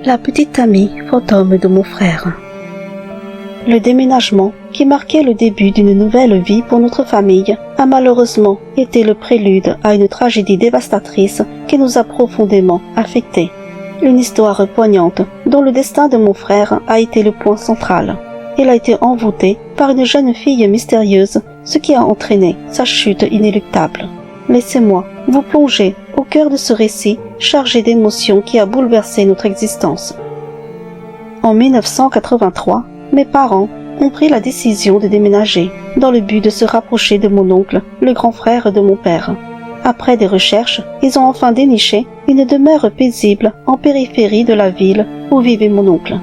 La petite amie fantôme de mon frère. Le déménagement, qui marquait le début d'une nouvelle vie pour notre famille, a malheureusement été le prélude à une tragédie dévastatrice qui nous a profondément affectés. Une histoire poignante dont le destin de mon frère a été le point central. Il a été envoûté par une jeune fille mystérieuse, ce qui a entraîné sa chute inéluctable. Laissez-moi vous plonger au cœur de ce récit chargé d'émotions qui a bouleversé notre existence. En 1983, mes parents ont pris la décision de déménager dans le but de se rapprocher de mon oncle, le grand frère de mon père. Après des recherches, ils ont enfin déniché une demeure paisible en périphérie de la ville où vivait mon oncle.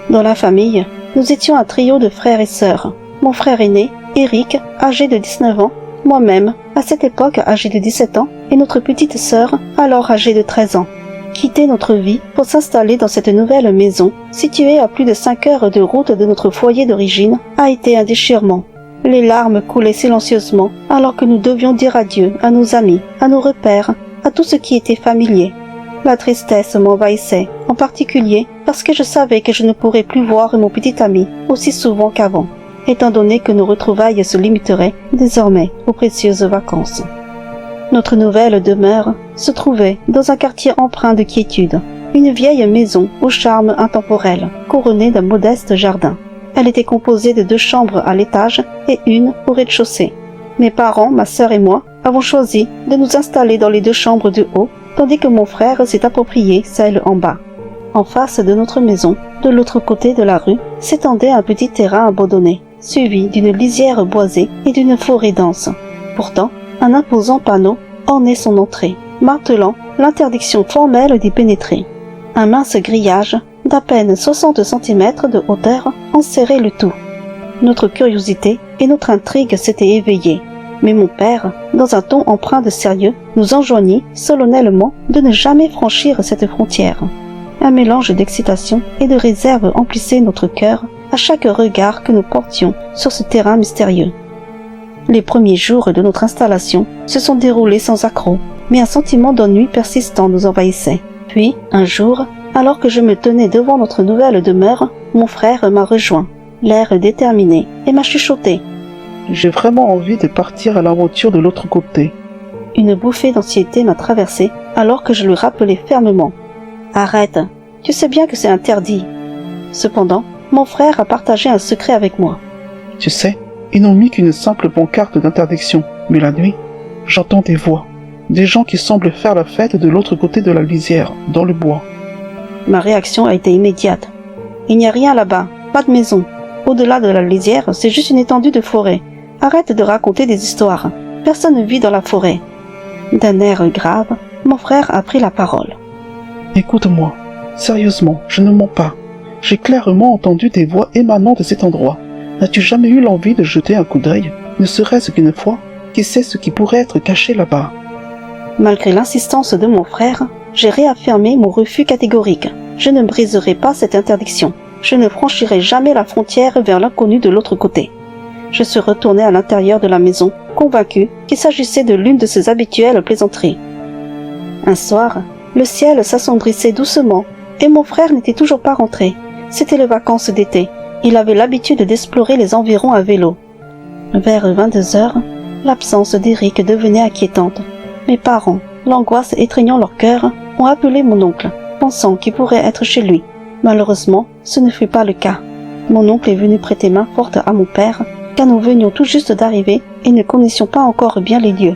Dans la famille, nous étions un trio de frères et sœurs. Mon frère aîné, Eric, âgé de 19 ans, moi-même, à cette époque âgé de 17 ans, et notre petite sœur, alors âgée de 13 ans. Quitter notre vie pour s'installer dans cette nouvelle maison, située à plus de 5 heures de route de notre foyer d'origine, a été un déchirement. Les larmes coulaient silencieusement alors que nous devions dire adieu à nos amis, à nos repères, à tout ce qui était familier. La tristesse m'envahissait, en particulier parce que je savais que je ne pourrais plus voir mon petit ami aussi souvent qu'avant, étant donné que nos retrouvailles se limiteraient désormais aux précieuses vacances. Notre nouvelle demeure se trouvait dans un quartier empreint de quiétude, une vieille maison au charme intemporel, couronnée d'un modeste jardin. Elle était composée de 2 chambres à l'étage et une au rez-de-chaussée. Mes parents, ma sœur et moi avons choisi de nous installer dans les 2 chambres du haut, tandis que mon frère s'est approprié celle en bas. En face de notre maison, de l'autre côté de la rue, s'étendait un petit terrain abandonné, suivi d'une lisière boisée et d'une forêt dense. Pourtant, un imposant panneau ornait son entrée, martelant l'interdiction formelle d'y pénétrer. Un mince grillage d'à peine 60 cm de hauteur enserrait le tout. Notre curiosité et notre intrigue s'étaient éveillées, mais mon père, dans un ton empreint de sérieux, nous enjoignit solennellement de ne jamais franchir cette frontière. Un mélange d'excitation et de réserve emplissait notre cœur à chaque regard que nous portions sur ce terrain mystérieux. Les premiers jours de notre installation se sont déroulés sans accroc, mais un sentiment d'ennui persistant nous envahissait. Puis, un jour, alors que je me tenais devant notre nouvelle demeure, mon frère m'a rejoint, l'air déterminé, et m'a chuchoté. « J'ai vraiment envie de partir à l'aventure de l'autre côté. » Une bouffée d'anxiété m'a traversé alors que je lui rappelais fermement. « Arrête, tu sais bien que c'est interdit. » Cependant, mon frère a partagé un secret avec moi. « Tu sais, ils n'ont mis qu'une simple pancarte d'interdiction, mais la nuit, j'entends des voix, des gens qui semblent faire la fête de l'autre côté de la lisière, dans le bois. » Ma réaction a été immédiate. Il n'y a rien là-bas, pas de maison. Au-delà de la lisière, c'est juste une étendue de forêt. Arrête de raconter des histoires. Personne ne vit dans la forêt. D'un air grave, mon frère a pris la parole. Écoute-moi, sérieusement, je ne mens pas. J'ai clairement entendu des voix émanant de cet endroit. N'as-tu jamais eu l'envie de jeter un coup d'œil, ne serait-ce qu'une fois? Qui sait ce qui pourrait être caché là-bas? Malgré l'insistance de mon frère, j'ai réaffirmé mon refus catégorique. Je ne briserai pas cette interdiction. Je ne franchirai jamais la frontière vers l'inconnu de l'autre côté. Je suis retourné à l'intérieur de la maison, convaincu qu'il s'agissait de l'une de ses habituelles plaisanteries. Un soir, le ciel s'assombrissait doucement et mon frère n'était toujours pas rentré. C'était les vacances d'été. Il avait l'habitude d'explorer les environs à vélo. Vers 22 heures, l'absence d'Eric devenait inquiétante. Mes parents, l'angoisse étreignant leur cœur, ont appelé mon oncle, pensant qu'il pourrait être chez lui. Malheureusement, ce ne fut pas le cas. Mon oncle est venu prêter main forte à mon père, car nous venions tout juste d'arriver et ne connaissions pas encore bien les lieux.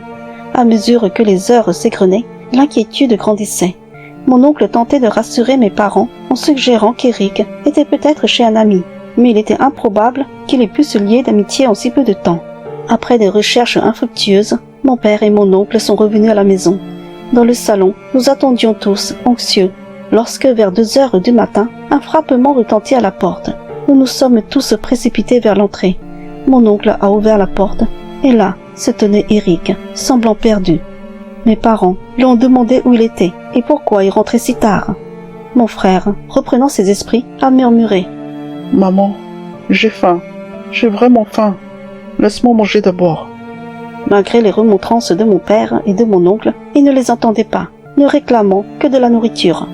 À mesure que les heures s'égrenaient, l'inquiétude grandissait. Mon oncle tentait de rassurer mes parents en suggérant qu'Eric était peut-être chez un ami, mais il était improbable qu'il ait pu se lier d'amitié en si peu de temps. Après des recherches infructueuses, mon père et mon oncle sont revenus à la maison. Dans le salon, nous attendions tous, anxieux, lorsque vers 2 heures du matin, un frappement retentit à la porte. Nous nous sommes tous précipités vers l'entrée. Mon oncle a ouvert la porte, et là se tenait Eric, semblant perdu. Mes parents lui ont demandé où il était et pourquoi il rentrait si tard. Mon frère, reprenant ses esprits, a murmuré. « Maman, j'ai faim, j'ai vraiment faim. Laisse-moi manger d'abord. » Malgré les remontrances de mon père et de mon oncle, il ne les entendait pas, ne réclamant que de la nourriture.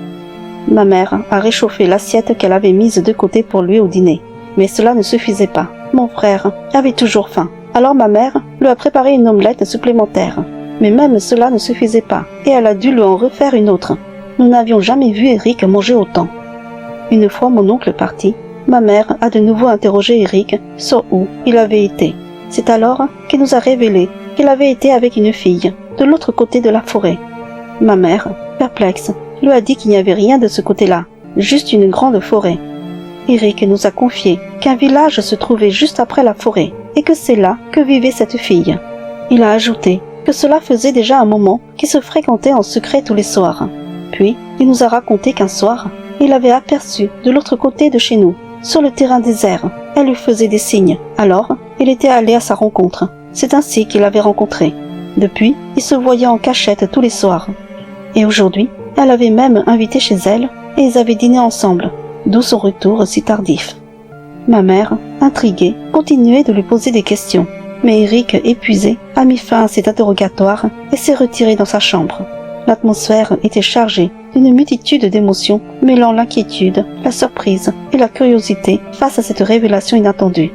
Ma mère a réchauffé l'assiette qu'elle avait mise de côté pour lui au dîner. Mais cela ne suffisait pas. Mon frère avait toujours faim. Alors ma mère lui a préparé une omelette supplémentaire. Mais même cela ne suffisait pas, et elle a dû lui en refaire une autre. Nous n'avions jamais vu Eric manger autant. Une fois mon oncle parti, ma mère a de nouveau interrogé Eric sur où il avait été. C'est alors qu'il nous a révélé qu'il avait été avec une fille, de l'autre côté de la forêt. Ma mère, perplexe, lui a dit qu'il n'y avait rien de ce côté-là, juste une grande forêt. Eric nous a confié qu'un village se trouvait juste après la forêt, et que c'est là que vivait cette fille. Il a ajouté que cela faisait déjà un moment qu'ils se fréquentaient en secret tous les soirs. Puis, il nous a raconté qu'un soir, il avait aperçu de l'autre côté de chez nous, sur le terrain désert. Elle lui faisait des signes. Alors, il était allé à sa rencontre. C'est ainsi qu'il l'avait rencontrée. Depuis, ils se voyaient en cachette tous les soirs. Et aujourd'hui, elle avait même invité chez elle et ils avaient dîné ensemble, d'où son retour si tardif. Ma mère, intriguée, continuait de lui poser des questions. Mais Eric, épuisé, a mis fin à cet interrogatoire et s'est retiré dans sa chambre. L'atmosphère était chargée d'une multitude d'émotions mêlant l'inquiétude, la surprise et la curiosité face à cette révélation inattendue.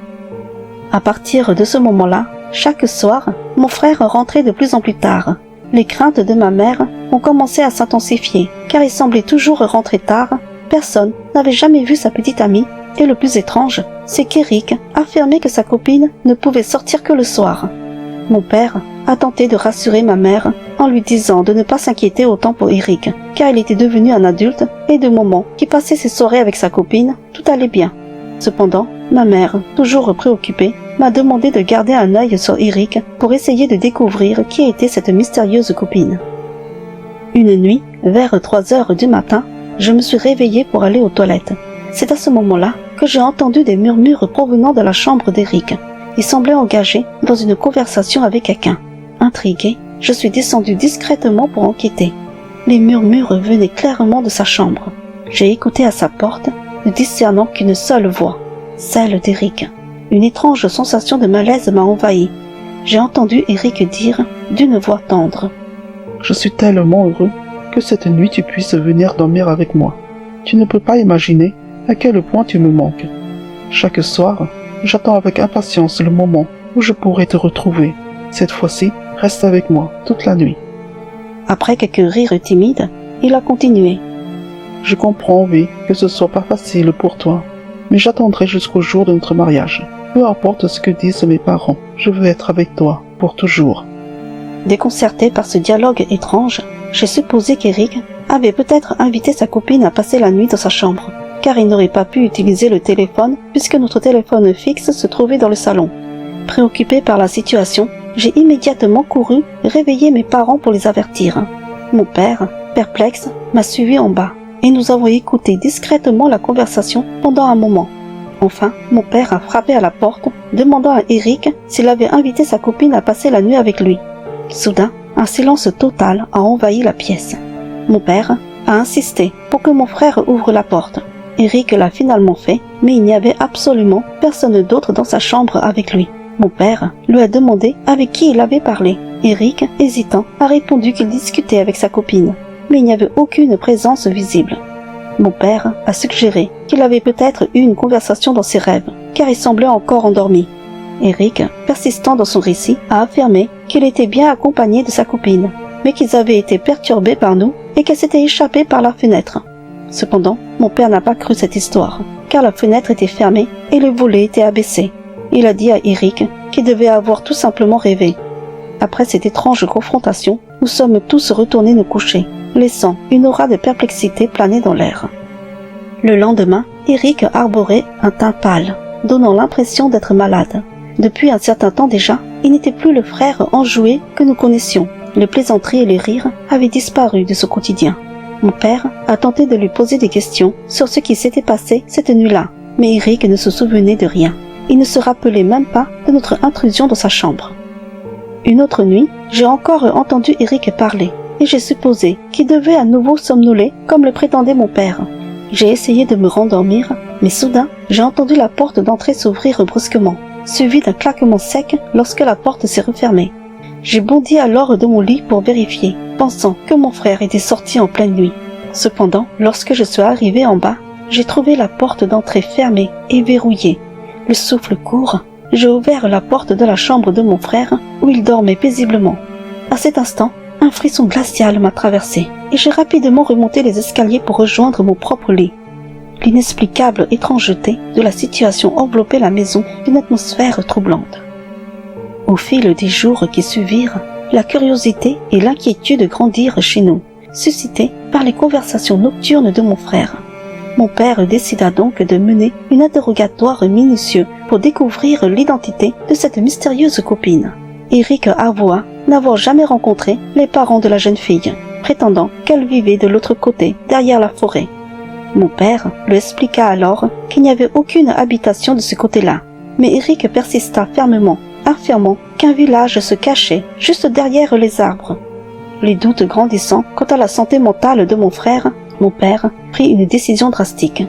À partir de ce moment-là, chaque soir, mon frère rentrait de plus en plus tard. Les craintes de ma mère ont commencé à s'intensifier, car il semblait toujours rentrer tard. Personne n'avait jamais vu sa petite amie, et le plus étrange, c'est qu'Eric affirmait que sa copine ne pouvait sortir que le soir. Mon père a tenté de rassurer ma mère en lui disant de ne pas s'inquiéter autant pour Eric, car il était devenu un adulte et de moment qu'il passait ses soirées avec sa copine, tout allait bien. Cependant, ma mère, toujours préoccupée, m'a demandé de garder un œil sur Eric pour essayer de découvrir qui était cette mystérieuse copine. Une nuit, vers 3 heures du matin, je me suis réveillée pour aller aux toilettes. C'est à ce moment-là que j'ai entendu des murmures provenant de la chambre d'Eric. Il semblait engagé dans une conversation avec quelqu'un. Intriguée, je suis descendue discrètement pour enquêter. Les murmures venaient clairement de sa chambre. J'ai écouté à sa porte, ne discernant qu'une seule voix, celle d'Eric. Une étrange sensation de malaise m'a envahi. J'ai entendu Eric dire d'une voix tendre: « Je suis tellement heureux que cette nuit tu puisses venir dormir avec moi. Tu ne peux pas imaginer à quel point tu me manques. Chaque soir, j'attends avec impatience le moment où je pourrai te retrouver. Cette fois-ci, reste avec moi toute la nuit. » Après quelques rires timides, il a continué: « Je comprends, oui, que ce soit pas facile pour toi, mais j'attendrai jusqu'au jour de notre mariage. Peu importe ce que disent mes parents, je veux être avec toi pour toujours. » Déconcerté par ce dialogue étrange, j'ai supposé qu'Eric avait peut-être invité sa copine à passer la nuit dans sa chambre, car il n'aurait pas pu utiliser le téléphone puisque notre téléphone fixe se trouvait dans le salon. Préoccupé par la situation, j'ai immédiatement couru réveiller mes parents pour les avertir. Mon père, perplexe, m'a suivi en bas, et nous avons écouté discrètement la conversation pendant un moment. Enfin, mon père a frappé à la porte, demandant à Eric s'il avait invité sa copine à passer la nuit avec lui. Soudain, un silence total a envahi la pièce. Mon père a insisté pour que mon frère ouvre la porte. Eric l'a finalement fait, mais il n'y avait absolument personne d'autre dans sa chambre avec lui. Mon père lui a demandé avec qui il avait parlé. Eric, hésitant, a répondu qu'il discutait avec sa copine, mais il n'y avait aucune présence visible. Mon père a suggéré qu'il avait peut-être eu une conversation dans ses rêves, car il semblait encore endormi. Eric, persistant dans son récit, a affirmé qu'il était bien accompagné de sa copine, mais qu'ils avaient été perturbés par nous et qu'elle s'était échappée par la fenêtre. Cependant, mon père n'a pas cru cette histoire, car la fenêtre était fermée et le volet était abaissé. Il a dit à Eric qu'il devait avoir tout simplement rêvé. Après cette étrange confrontation, nous sommes tous retournés nous coucher, laissant une aura de perplexité planer dans l'air. Le lendemain, Eric arborait un teint pâle, donnant l'impression d'être malade. Depuis un certain temps déjà, il n'était plus le frère enjoué que nous connaissions. Les plaisanteries et les rires avaient disparu de ce quotidien. Mon père a tenté de lui poser des questions sur ce qui s'était passé cette nuit-là, mais Eric ne se souvenait de rien. Il ne se rappelait même pas de notre intrusion dans sa chambre. Une autre nuit, j'ai encore entendu Eric parler, et j'ai supposé qu'il devait à nouveau somnoler comme le prétendait mon père. J'ai essayé de me rendormir, mais soudain, j'ai entendu la porte d'entrée s'ouvrir brusquement, suivie d'un claquement sec lorsque la porte s'est refermée. J'ai bondi alors de mon lit pour vérifier, pensant que mon frère était sorti en pleine nuit. Cependant, lorsque je suis arrivée en bas, j'ai trouvé la porte d'entrée fermée et verrouillée. Le souffle court, j'ai ouvert la porte de la chambre de mon frère où il dormait paisiblement. À cet instant, un frisson glacial m'a traversé et j'ai rapidement remonté les escaliers pour rejoindre mon propre lit. L'inexplicable étrangeté de la situation enveloppait la maison d'une atmosphère troublante. Au fil des jours qui suivirent, la curiosité et l'inquiétude grandirent chez nous, suscitées par les conversations nocturnes de mon frère. Mon père décida donc de mener un interrogatoire minutieux pour découvrir l'identité de cette mystérieuse copine. Eric avoua n'avoir jamais rencontré les parents de la jeune fille, prétendant qu'elle vivait de l'autre côté, derrière la forêt. Mon père lui expliqua alors qu'il n'y avait aucune habitation de ce côté-là, mais Eric persista fermement, affirmant qu'un village se cachait juste derrière les arbres. Les doutes grandissant quant à la santé mentale de mon frère, mon père prit une décision drastique.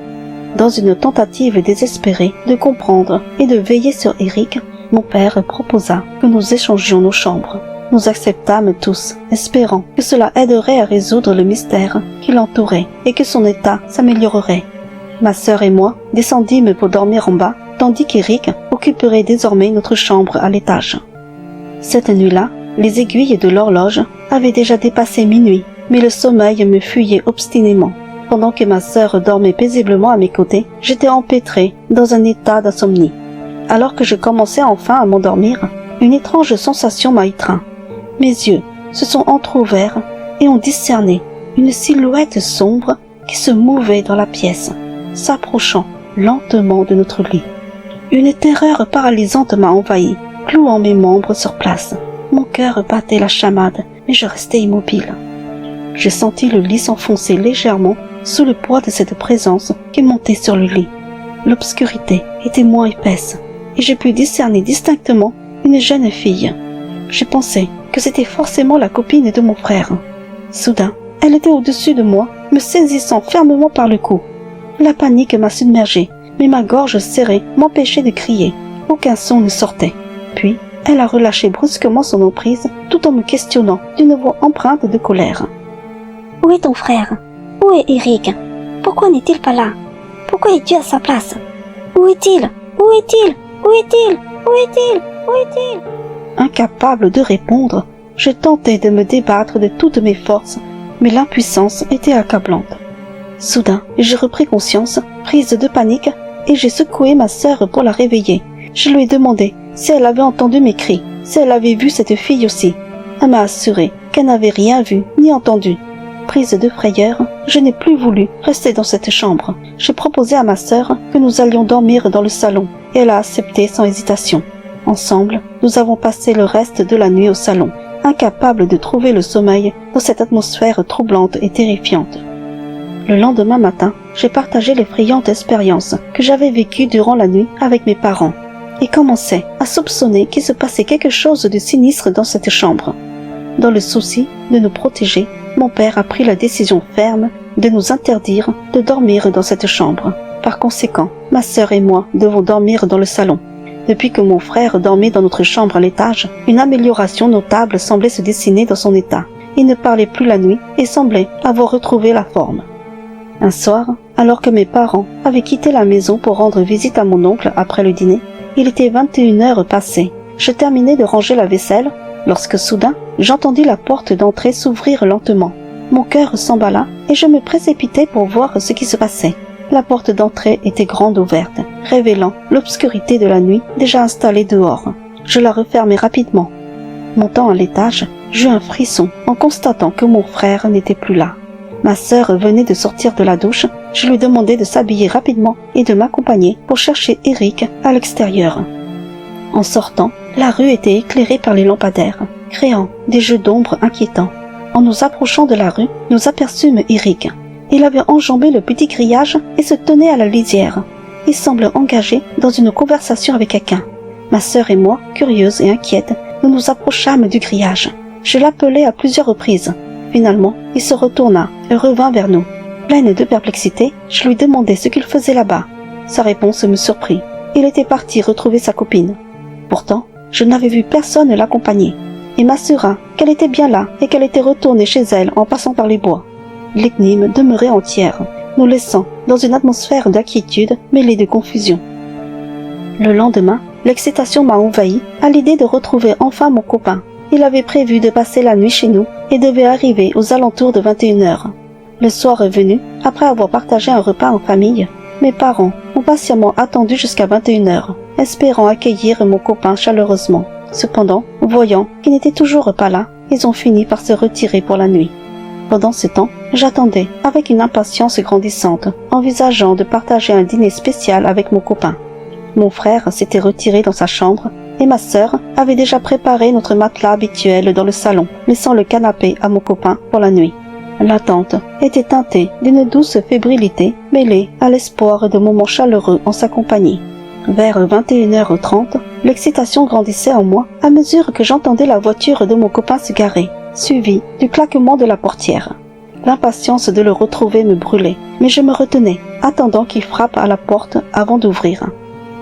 Dans une tentative désespérée de comprendre et de veiller sur Eric, mon père proposa que nous échangions nos chambres. Nous acceptâmes tous, espérant que cela aiderait à résoudre le mystère qui l'entourait et que son état s'améliorerait. Ma sœur et moi descendîmes pour dormir en bas, tandis qu'Eric occuperait désormais notre chambre à l'étage. Cette nuit-là, les aiguilles de l'horloge avaient déjà dépassé minuit, mais le sommeil me fuyait obstinément. Pendant que ma sœur dormait paisiblement à mes côtés, j'étais empêtré dans un état d'insomnie. Alors que je commençais enfin à m'endormir, une étrange sensation m'a étreint. Mes yeux se sont entr'ouverts et ont discerné une silhouette sombre qui se mouvait dans la pièce, s'approchant lentement de notre lit. Une terreur paralysante m'a envahi, clouant mes membres sur place. Mon cœur battait la chamade, mais je restais immobile. J'ai senti le lit s'enfoncer légèrement sous le poids de cette présence qui montait sur le lit. L'obscurité était moins épaisse et j'ai pu discerner distinctement une jeune fille. J'ai pensé que c'était forcément la copine de mon frère. Soudain, elle était au-dessus de moi, me saisissant fermement par le cou. La panique m'a submergé, mais ma gorge serrée m'empêchait de crier. Aucun son ne sortait. Puis, elle a relâché brusquement son emprise tout en me questionnant d'une voix empreinte de colère. « Où est ton frère? Où est Eric? Pourquoi n'est-il pas là? Pourquoi es-tu à sa place? Où est-il? Où est-il? Où est-il? Où est-il? Où est-il » Incapable de répondre, je tentais de me débattre de toutes mes forces, mais l'impuissance était accablante. Soudain, j'ai repris conscience, prise de panique, et j'ai secoué ma sœur pour la réveiller. Je lui ai demandé si elle avait entendu mes cris, si elle avait vu cette fille aussi. Elle m'a assuré qu'elle n'avait rien vu ni entendu. Prise de frayeur, je n'ai plus voulu rester dans cette chambre. J'ai proposé à ma sœur que nous allions dormir dans le salon, et elle a accepté sans hésitation. Ensemble, nous avons passé le reste de la nuit au salon, incapables de trouver le sommeil dans cette atmosphère troublante et terrifiante. Le lendemain matin, j'ai partagé l'effrayante expérience que j'avais vécue durant la nuit avec mes parents et commençais à soupçonner qu'il se passait quelque chose de sinistre dans cette chambre. Dans le souci de nous protéger, mon père a pris la décision ferme de nous interdire de dormir dans cette chambre. Par conséquent, ma sœur et moi devons dormir dans le salon. Depuis que mon frère dormait dans notre chambre à l'étage, une amélioration notable semblait se dessiner dans son état. Il ne parlait plus la nuit et semblait avoir retrouvé la forme. Un soir, alors que mes parents avaient quitté la maison pour rendre visite à mon oncle après le dîner, il était 21h passées. Je terminais de ranger la vaisselle lorsque soudain, j'entendis la porte d'entrée s'ouvrir lentement. Mon cœur s'emballa et je me précipitai pour voir ce qui se passait. La porte d'entrée était grande ouverte, révélant l'obscurité de la nuit déjà installée dehors. Je la refermai rapidement. Montant à l'étage, j'eus un frisson en constatant que mon frère n'était plus là. Ma sœur venait de sortir de la douche, je lui demandai de s'habiller rapidement et de m'accompagner pour chercher Eric à l'extérieur. En sortant, la rue était éclairée par les lampadaires, créant des jeux d'ombre inquiétants. En nous approchant de la rue, nous aperçûmes Eric. Il avait enjambé le petit grillage et se tenait à la lisière. Il semblait engagé dans une conversation avec quelqu'un. Ma sœur et moi, curieuses et inquiètes, nous nous approchâmes du grillage. Je l'appelai à plusieurs reprises. Finalement, il se retourna et revint vers nous. Pleine de perplexité, je lui demandai ce qu'il faisait là-bas. Sa réponse me surprit. Il était parti retrouver sa copine. Pourtant, je n'avais vu personne l'accompagner. Il m'assura qu'elle était bien là et qu'elle était retournée chez elle en passant par les bois. L'énigme demeurait entière, nous laissant dans une atmosphère d'inquiétude mêlée de confusion. Le lendemain, l'excitation m'a envahi à l'idée de retrouver enfin mon copain. Il avait prévu de passer la nuit chez nous et devait arriver aux alentours de 21h. Le soir est venu, après avoir partagé un repas en famille. Mes parents ont patiemment attendu jusqu'à 21h, espérant accueillir mon copain chaleureusement. Cependant, voyant qu'il n'était toujours pas là, ils ont fini par se retirer pour la nuit. Pendant ce temps, j'attendais avec une impatience grandissante, envisageant de partager un dîner spécial avec mon copain. Mon frère s'était retiré dans sa chambre et ma sœur avait déjà préparé notre matelas habituel dans le salon, laissant le canapé à mon copain pour la nuit. L'attente était teintée d'une douce fébrilité mêlée à l'espoir de moments chaleureux en sa compagnie. Vers 21h30, l'excitation grandissait en moi à mesure que j'entendais la voiture de mon copain se garer, suivie du claquement de la portière. L'impatience de le retrouver me brûlait, mais je me retenais, attendant qu'il frappe à la porte avant d'ouvrir.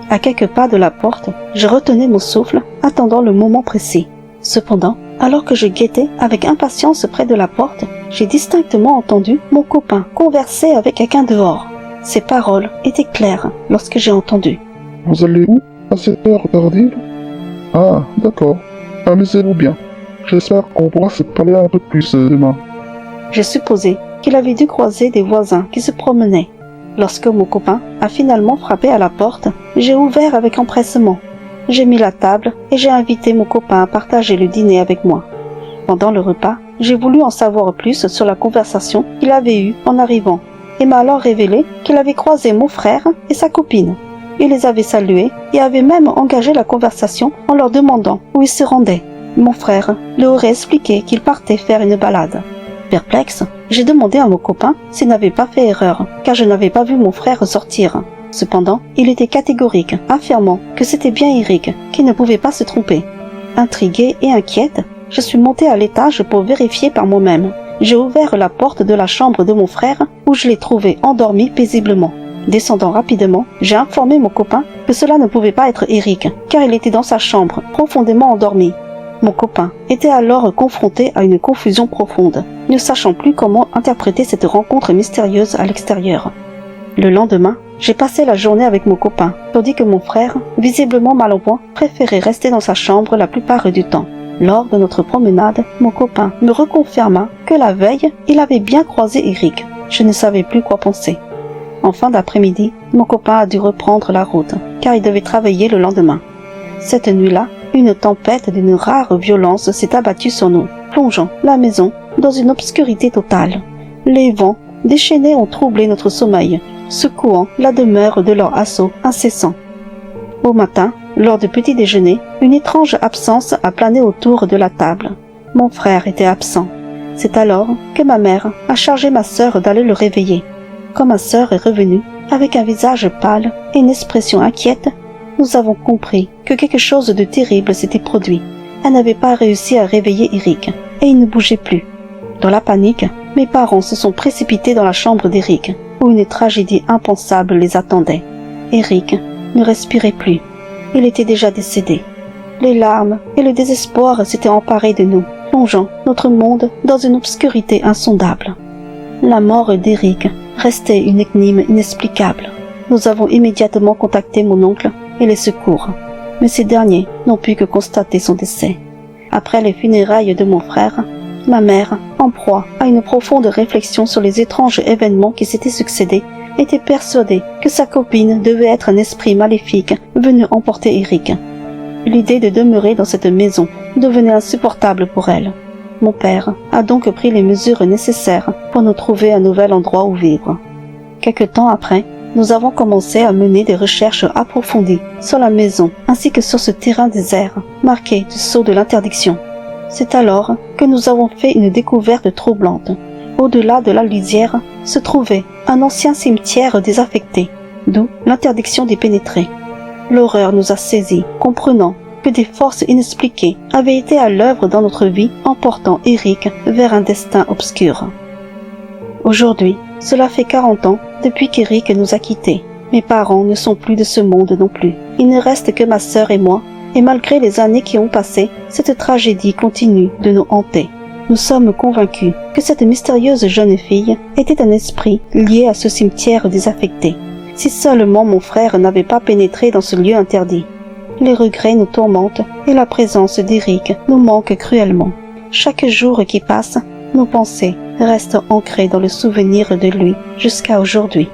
À quelques pas de la porte, je retenais mon souffle, attendant le moment précis. Cependant, alors que je guettais avec impatience près de la porte, j'ai distinctement entendu mon copain converser avec quelqu'un dehors. Ses paroles étaient claires lorsque j'ai entendu. « Vous allez où à cette heure tardive ? Ah, d'accord. Amusez-vous bien. J'espère qu'on pourra se parler un peu plus demain. » J'ai supposé qu'il avait dû croiser des voisins qui se promenaient. Lorsque mon copain a finalement frappé à la porte, j'ai ouvert avec empressement. J'ai mis la table et j'ai invité mon copain à partager le dîner avec moi. Pendant le repas, j'ai voulu en savoir plus sur la conversation qu'il avait eue en arrivant et m'a alors révélé qu'il avait croisé mon frère et sa copine. Il les avait salués et avait même engagé la conversation en leur demandant où ils se rendaient. Mon frère leur aurait expliqué qu'il partait faire une balade. Perplexe, j'ai demandé à mon copain s'il n'avait pas fait erreur, car je n'avais pas vu mon frère sortir. Cependant, il était catégorique, affirmant que c'était bien Eric, qui ne pouvait pas se tromper. Intriguée et inquiète, je suis montée à l'étage pour vérifier par moi-même. J'ai ouvert la porte de la chambre de mon frère, où je l'ai trouvé endormi paisiblement. Descendant rapidement, j'ai informé mon copain que cela ne pouvait pas être Eric, car il était dans sa chambre, profondément endormi. Mon copain était alors confronté à une confusion profonde, ne sachant plus comment interpréter cette rencontre mystérieuse à l'extérieur. Le lendemain, j'ai passé la journée avec mon copain, tandis que mon frère, visiblement mal au point, préférait rester dans sa chambre la plupart du temps. Lors de notre promenade, mon copain me reconfirma que la veille, il avait bien croisé Eric. Je ne savais plus quoi penser. En fin d'après-midi, mon copain a dû reprendre la route, car il devait travailler le lendemain. Cette nuit-là, une tempête d'une rare violence s'est abattue sur nous, plongeant la maison dans une obscurité totale. Les vents déchaînés ont troublé notre sommeil, secouant la demeure de leur assaut incessant. Au matin, lors du petit déjeuner, une étrange absence a plané autour de la table. Mon frère était absent. C'est alors que ma mère a chargé ma sœur d'aller le réveiller. Quand ma sœur est revenue, avec un visage pâle et une expression inquiète, nous avons compris que quelque chose de terrible s'était produit. Elle n'avait pas réussi à réveiller Eric, et il ne bougeait plus. Dans la panique, mes parents se sont précipités dans la chambre d'Eric, où une tragédie impensable les attendait. Eric ne respirait plus. Il était déjà décédé. Les larmes et le désespoir s'étaient emparés de nous, plongeant notre monde dans une obscurité insondable. La mort d'Eric restait une énigme inexplicable. Nous avons immédiatement contacté mon oncle et les secours, mais ces derniers n'ont pu que constater son décès. Après les funérailles de mon frère, ma mère, en proie à une profonde réflexion sur les étranges événements qui s'étaient succédés, était persuadée que sa copine devait être un esprit maléfique venu emporter Eric. L'idée de demeurer dans cette maison devenait insupportable pour elle. Mon père a donc pris les mesures nécessaires pour nous trouver un nouvel endroit où vivre. Quelque temps après, nous avons commencé à mener des recherches approfondies sur la maison ainsi que sur ce terrain désert, marqué du sceau de l'interdiction. C'est alors que nous avons fait une découverte troublante. Au-delà de la lisière se trouvait un ancien cimetière désaffecté, d'où l'interdiction d'y pénétrer. L'horreur nous a saisis, comprenant que des forces inexpliquées avaient été à l'œuvre dans notre vie, emportant Eric vers un destin obscur. Aujourd'hui, cela fait 40 ans depuis qu'Eric nous a quittés. Mes parents ne sont plus de ce monde non plus. Il ne reste que ma sœur et moi, et malgré les années qui ont passé, cette tragédie continue de nous hanter. nous sommes convaincus que cette mystérieuse jeune fille était un esprit lié à ce cimetière désaffecté. Si seulement mon frère n'avait pas pénétré dans ce lieu interdit. Les regrets nous tourmentent et la présence d'Eric nous manque cruellement. Chaque jour qui passe, nos pensées restent ancrées dans le souvenir de lui jusqu'à aujourd'hui.